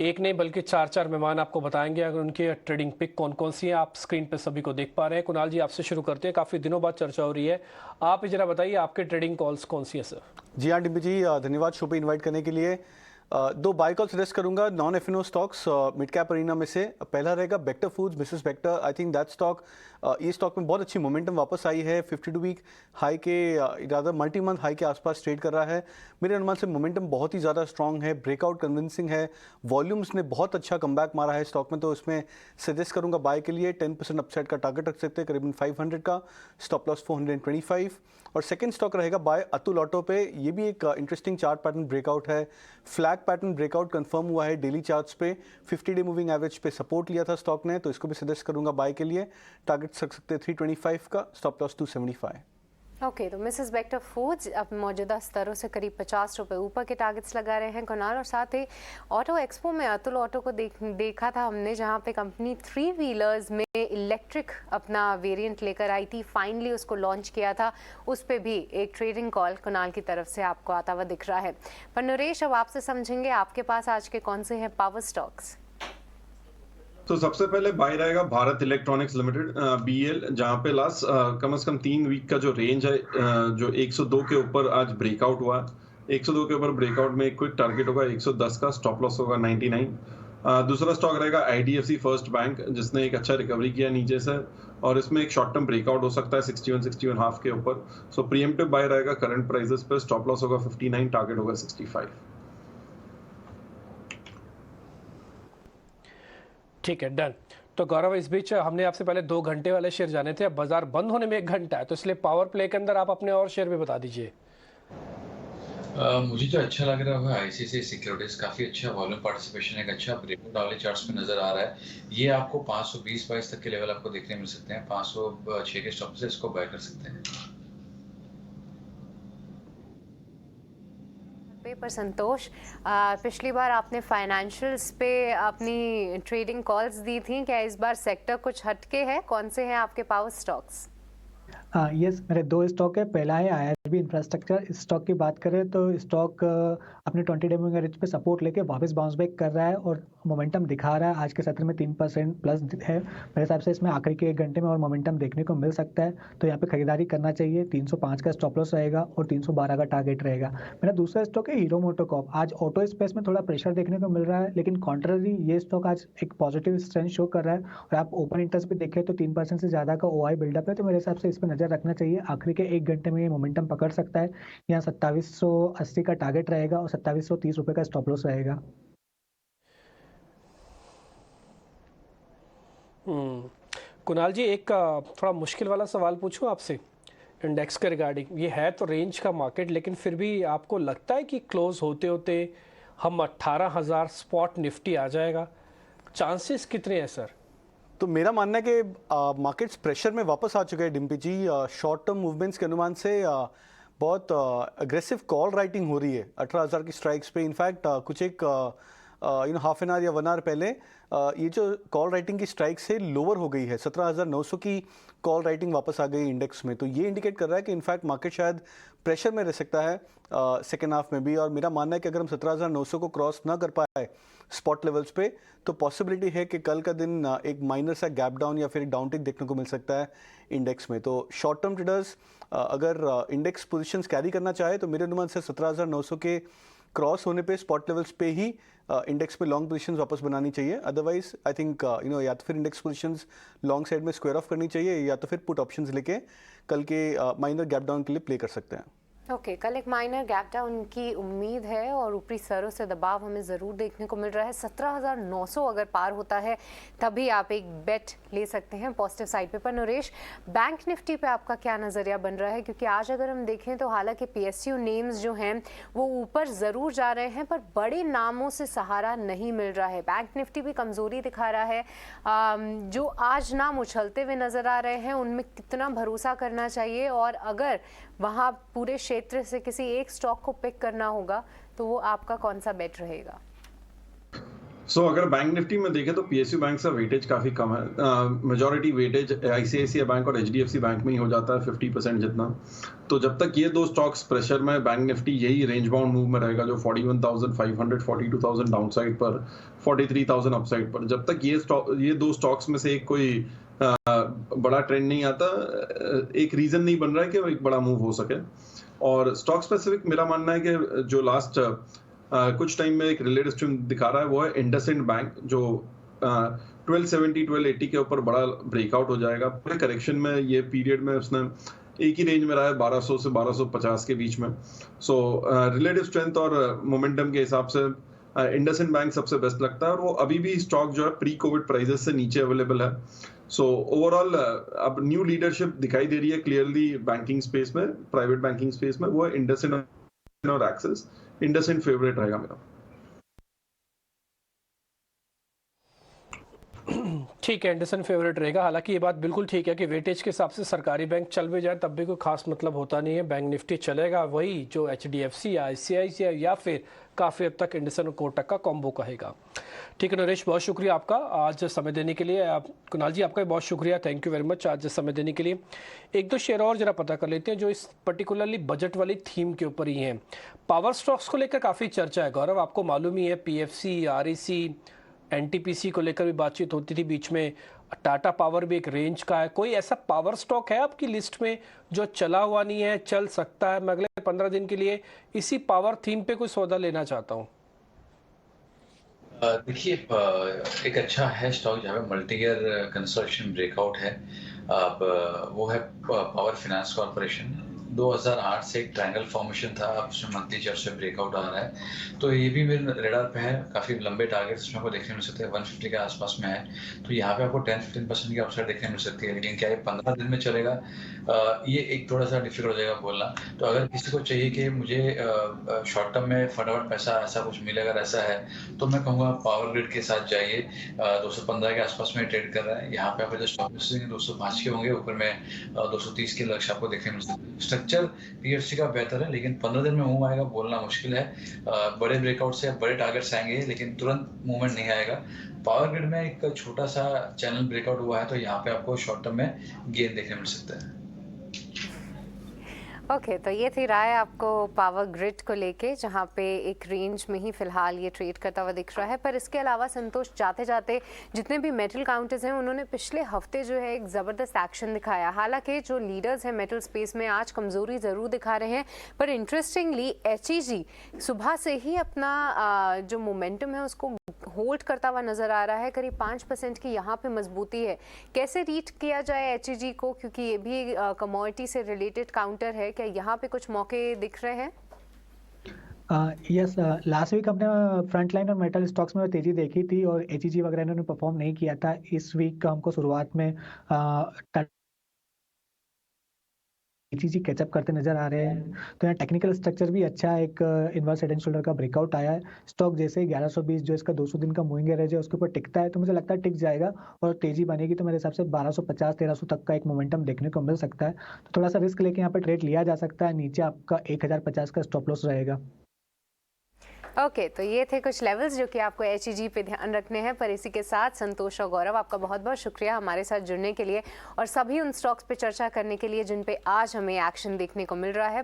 एक नहीं बल्कि चार चार मेहमान आपको बताएंगे अगर उनकी ट्रेडिंग पिक कौन कौन सी है। आप स्क्रीन पे सभी को देख पा रहे हैं। कुणाल जी, आपसे शुरू करते हैं। काफ़ी दिनों बाद चर्चा हो रही है, आप जरा बताइए आपके ट्रेडिंग कॉल्स कौन सी है सर? जी हाँ डिम्पी जी, धन्यवाद शो पे इनवाइट करने के लिए। दो बाय कॉल सजेस्ट करूंगा non FNO stocks mid cap arena में से। पहला रहेगा Bector foods, Mrs Bector. I think that stock, ये स्टॉक में बहुत अच्छी मोमेंटम वापस आई है। 52 वीक हाई के ज़्यादा मल्टी मंथ हाई के आसपास ट्रेड कर रहा है। मेरे अनुमान से मोमेंटम बहुत ही ज़्यादा स्ट्रॉन्ग है, ब्रेकआउट कन्विंसिंग है। वॉल्यूम्स ने बहुत अच्छा कमबैक मारा है स्टॉक में, तो इसमें सजेस्ट करूंगा बाय के लिए। 10% अपसाइड का टारगेट रख सकते हैं, करीबन 500 का। Stop loss 425। और सेकंड स्टॉक रहेगा बाय अतुल ऑटो पे। ये भी एक इंटरेस्टिंग चार्ट पैटर्न ब्रेकआउट है। फ्लैग पैटर्न ब्रेकआउट कंफर्म हुआ है डेली चार्ट्स पे। 50 डे मूविंग एवरेज पे सपोर्ट लिया था स्टॉक ने, तो इसको भी सजेस्ट करूंगा बाय के लिए। टारगेट रख सकते हैं 325 का, स्टॉप लॉस 275। ओके, तो मिसेस बेक्टर फूड्स अब मौजूदा स्तरों से करीब 50 रुपये ऊपर के टारगेट्स लगा रहे हैं कुणाल। और साथ ही ऑटो एक्सपो में अतुल ऑटो को देखा था हमने, जहां पे कंपनी 3 व्हीलर्स में इलेक्ट्रिक अपना वेरिएंट लेकर आई थी। फाइनली उसको लॉन्च किया था, उस पर भी एक ट्रेडिंग कॉल कुणाल की तरफ से आपको आता हुआ दिख रहा है। पर नरेश, अब आपसे समझेंगे आपके पास आज के कौन से हैं पावर स्टॉक्स? तो सबसे पहले बाय रहेगा भारत इलेक्ट्रॉनिक्स लिमिटेड, बीएल, जहां पे लास्ट कम से कम 3 वीक का जो रेंज है, जो 102 के ऊपर आज ब्रेकआउट हुआ। 102 के ऊपर ब्रेकआउट में एक क्विक टारगेट होगा 110 का, स्टॉप लॉस होगा 99। दूसरा स्टॉक रहेगा आईडीएफसी फर्स्ट बैंक, जिसने एक अच्छा रिकवरी किया नीचे से, और इसमें एक शॉर्ट टर्म ब्रेकआउट हो सकता है 61 हाफ के ऊपर। सो प्रीएम्प्टिव बाय रहेगा करंट प्राइसेस पे, स्टॉप लॉस होगा 59, टारगेट होगा 65। ठीक है, डन। तो गौरव, इस बीच हमने आपसे पहले 2 घंटे वाले शेयर जाने थे, अब बाजार बंद होने में 1 घंटा है, तो इसलिए पावर प्ले के अंदर आप अपने और शेयर भी बता दीजिए। मुझे जो अच्छा लग रहा है आईसीआईसीआई सिक्योरिटीज, काफी अच्छा वॉल्यूम पार्टिसिपेशन, एक अच्छा ब्रेकआउट वाले चार्ट्स में नजर आ रहा है। ये आपको 520-22 तक के लेवल आपको देखने मिल सकते हैं। 506 के स्टॉप से इसको बाय कर सकते हैं। पर संतोष, पिछली बार आपने फाइनेंशियल्स पे अपनी ट्रेडिंग कॉल्स दी थी, क्या इस बार सेक्टर कुछ हटके है? कौन से हैं आपके पावर स्टॉक्स? यस, मेरे 2 स्टॉक है। पहला है आईआरबी इंफ्रास्ट्रक्चर। इस स्टॉक की बात करें तो स्टॉक अपने 20 डे मूविंग एवरेज पे सपोर्ट लेके वापस बाउंस बैक कर रहा है और मोमेंटम दिखा रहा है। आज के सत्र में 3% प्लस है। मेरे हिसाब से इसमें आखिरी के 1 घंटे में और मोमेंटम देखने को मिल सकता है, तो यहाँ पे खरीदारी करना चाहिए। 305 का स्टॉप लॉस रहेगा और 312 का टारगेट रहेगा। मेरा दूसरा स्टॉक है हीरो मोटोकॉर्प। आज ऑटो स्पेस में थोड़ा प्रेशर देखने को मिल रहा है, लेकिन कॉन्ट्ररी ये स्टॉक आज एक पॉजिटिव स्ट्रेंथ शो कर रहा है। और आप ओपन इंटरेस्ट पे देखें तो 3% से ज़्यादा का ओआई बिल्डअप है, तो मेरे हिसाब से इस पर नजर रखना चाहिए। आखिरी के 1 घंटे में ये मोमेंटम पकड़ सकता है। यहाँ 2780 का टारगेट रहेगा और 2730 रुपए का स्टॉप लॉस रहेगा। कुणाल जी, एक थोड़ा मुश्किल वाला सवाल पूछूं आपसे इंडेक्स के रिगार्डिंग। ये है तो रेंज का मार्केट, लेकिन फिर भी आपको लगता है कि क्लोज होते होते हम 18,000 स्पॉट निफ्टी आ जाएगा? चांसेस कितने हैं सर? तो मेरा मानना है कि मार्केट्स प्रेशर में वापस आ चुके हैं डिम्पी जी। शॉर्ट टर्म मूवमेंट्स के अनुमान से बहुत अग्रेसिव कॉल राइटिंग हो रही है 18,000 की स्ट्राइक्स पे। इनफैक्ट कुछ एक हाफ एन आवर या 1 आवर पहले ये जो कॉल राइटिंग की स्ट्राइक से लोअर हो गई है। 17,900 की कॉल राइटिंग वापस आ गई इंडेक्स में, तो ये इंडिकेट कर रहा है कि इनफैक्ट मार्केट शायद प्रेशर में रह सकता है सेकेंड हाफ में भी। और मेरा मानना है कि अगर हम 17,900 को क्रॉस ना कर पाए स्पॉट लेवल्स पे, तो पॉसिबिलिटी है कि कल का दिन एक माइनर सा गैप डाउन या फिर एक डाउन टिक देखने को मिल सकता है इंडेक्स में। तो शॉर्ट टर्म ट्रेडर्स अगर इंडेक्स पोजीशंस कैरी करना चाहे तो मेरे अनुमान से 17,900 के क्रॉस होने पे स्पॉट लेवल्स पे ही इंडेक्स पे लॉन्ग पोजीशंस वापस बनानी चाहिए। अदरवाइज आई थिंक या तो फिर इंडेक्स पोजीशंस लॉन्ग साइड में स्क्वायर ऑफ करनी चाहिए, या तो फिर पुट ऑप्शंस लेके कल के माइनर गैप डाउन के लिए प्ले कर सकते हैं। ओके, कल एक माइनर गैप डाउन की उम्मीद है और ऊपरी स्तरों से दबाव हमें ज़रूर देखने को मिल रहा है। 17,900 अगर पार होता है तभी आप एक बेट ले सकते हैं पॉजिटिव साइड पे। पर नरेश, बैंक निफ्टी पे आपका क्या नज़रिया बन रहा है? क्योंकि आज अगर हम देखें तो हालांकि पीएसयू नेम्स जो हैं वो ऊपर ज़रूर जा रहे हैं, पर बड़े नामों से सहारा नहीं मिल रहा है। बैंक निफ्टी भी कमज़ोरी दिखा रहा है। जो आज नाम उछलते हुए नज़र आ रहे हैं उनमें कितना भरोसा करना चाहिए? और अगर वहाँ पूरे क्षेत्र से किसी एक स्टॉक को पिक करना होगा तो वो आपका कौन सा बेट रहेगा? सो अगर बैंक निफ्टी में देखें तो पीएसयू बैंक का वेटेज काफी कम है। मेजॉरिटी वेटेज आईसीआईसीआई बैंक और एचडीएफसी बैंक में ही हो जाता है 50% जितना। तो जब तक ये दो स्टॉक्स प्रेशर में, बैंक निफ्टी यही रेंज बाउंड मूव में रहेगा जो 41,500 42,000 डाउनसाइड पर, 43,000 अपसाइड पर। जब तक ये दो स्टॉक्स में से एक कोई बड़ा ट्रेंड नहीं आता, एक रीजन नहीं बन रहा है कि वो एक बड़ा मूव हो सके। और स्टॉक स्पेसिफिक मेरा मानना है कि जो लास्ट कुछ टाइम में एक रिलेटिव स्ट्रेंथ दिखा रहा है वो है इंडसइंड बैंक, जो 1270 1280 के ऊपर बड़ा ब्रेकआउट हो जाएगा। पूरे करेक्शन में ये पीरियड में उसने एक ही रेंज में रहा है 1200 से 1250 के बीच में। सो रिलेटिव स्ट्रेंथ और मोमेंटम के हिसाब से इंडसइंड बैंक सबसे बेस्ट लगता है, और वो अभी भी स्टॉक जो है प्री कोविड प्राइसेस से नीचे अवेलेबल है। सो ओवरऑल अब न्यू लीडरशिप दिखाई दे रही है क्लियरली बैंकिंग स्पेस में, प्राइवेट बैंकिंग स्पेस में, वो है इंडसइंड और एक्सिस। इंडसइंड फेवरेट रहेगा मेरा। ठीक है, एंडरसन फेवरेट रहेगा। हालांकि ये बात बिल्कुल ठीक है कि वेटेज के हिसाब से सरकारी बैंक चल भी जाए तब भी कोई खास मतलब होता नहीं है। बैंक निफ्टी चलेगा वही जो एचडीएफसी या आईसीआईसीआई या फिर काफ़ी हद तक इंडसइंड और कोटक का कॉम्बो कहेगा। ठीक है नरेश, बहुत शुक्रिया आपका आज समय देने के लिए। कुणाल जी आपका भी बहुत शुक्रिया, थैंक यू वेरी मच आज समय देने के लिए। एक दो शेयर और जरा पता कर लेते हैं जो इस पर्टिकुलरली बजट वाली थीम के ऊपर ही हैं। पावर स्टॉक्स को लेकर काफ़ी चर्चा है गौरव, आपको मालूम ही है पीएफसी, आरईसी, एनटीपीसी को लेकर भी बातचीत होती थी बीच में। टाटा पावर भी एक रेंज का है। कोई ऐसा पावर स्टॉक है आपकी लिस्ट में जो चला हुआ नहीं है, चल सकता है? मैं अगले 15 दिन के लिए इसी पावर थीम पे कोई सौदा लेना चाहता हूँ। देखिए, एक अच्छा है स्टॉक जहाँ पे मल्टी ईयर कंसोलिडेशन ब्रेकआउट है। अब वो है पावर फाइनेंस कॉर्पोरेशन। 2008 से एक ट्रायंगल फॉर्मेशन था, अब उसमें मंथली चार्ट से ब्रेकआउट आ रहा है, तो ये भी मेरे रेडार पे है। काफ़ी लंबे टारगेट्स उसमें आपको देखने मिल सकते हैं, 150 के आसपास में है, तो यहाँ पे आपको 10-15% की अपसाइड देखने मिल सकती है। लेकिन क्या ये 15 दिन में चलेगा, ये एक थोड़ा सा डिफिकल्ट हो जाएगा बोलना। तो अगर किसी को चाहिए कि मुझे शॉर्ट टर्म में फटाफट पैसा ऐसा कुछ मिले, अगर ऐसा है तो मैं कहूँगा पावर ग्रिड के साथ जाइए। 215 के आसपास में ट्रेड कर रहा है। यहाँ पे आपको जो स्टॉप लॉस 205 के होंगे, ऊपर में 230 के लक्ष्य आपको देखने मिल सकते हैं। स्ट्रक्चर पीएफसी का बेहतर है, लेकिन 15 दिन में मूव आएगा बोलना मुश्किल है। बड़े ब्रेकआउट से बड़े टारगेट्स आएंगे, लेकिन तुरंत मूवमेंट नहीं आएगा। पावर ग्रिड में एक छोटा सा चैनल ब्रेकआउट हुआ है, तो यहाँ पे आपको शॉर्ट टर्म में गेन देखने मिल सकता है। ओके, तो ये थी राय आपको पावर ग्रिड को लेके, जहाँ पे एक रेंज में ही फिलहाल ये ट्रेड करता हुआ दिख रहा है। पर इसके अलावा संतोष, जाते जाते जितने भी मेटल काउंटर्स हैं उन्होंने पिछले हफ्ते जो है एक ज़बरदस्त एक्शन दिखाया। हालांकि जो लीडर्स हैं मेटल स्पेस में आज कमज़ोरी ज़रूर दिखा रहे हैं, पर इंटरेस्टिंगली एचईजी सुबह से ही अपना जो मोमेंटम है उसको होल्ड करता हुआ नजर आ रहा है। करीब 5% की यहाँ पे मजबूती है। कैसे रीड किया जाए एचईजी को, क्योंकि ये भी कमोडिटी से रिलेटेड काउंटर है, क्या यहाँ पे कुछ मौके दिख रहे हैं? यस, लास्ट वीक हमने फ्रंट लाइन और मेटल स्टॉक्स में तेजी देखी थी और एचईजी वगैरह इन्होंने परफॉर्म नहीं किया था। इस वीक हमको शुरुआत में एचईजी कैचअप करते नजर आ रहे हैं। तो यहाँ टेक्निकल स्ट्रक्चर भी अच्छा है, एक इनवर्स हेड एंड शोल्डर का ब्रेकआउट आया है। स्टॉक जैसे 1120 जो इसका 200 दिन का मूविंग एवरेज है उसके ऊपर टिकता है, तो मुझे लगता है टिक जाएगा और तेजी बनेगी तो मेरे हिसाब से 1250-1300 तक का एक मोमेंटम देखने को मिल सकता है। तो थोड़ा सा रिस्क लेके यहाँ पे ट्रेड लिया जा सकता है। नीचे आपका 1050 का स्टॉप लॉस रहेगा। ओके, तो ये थे कुछ लेवल्स जो कि आपको एचईजी पे ध्यान रखने हैं। पर इसी के साथ संतोष और गौरव, आपका बहुत बहुत शुक्रिया हमारे साथ जुड़ने के लिए और सभी उन स्टॉक्स पे चर्चा करने के लिए जिन पे आज हमें एक्शन देखने को मिल रहा है।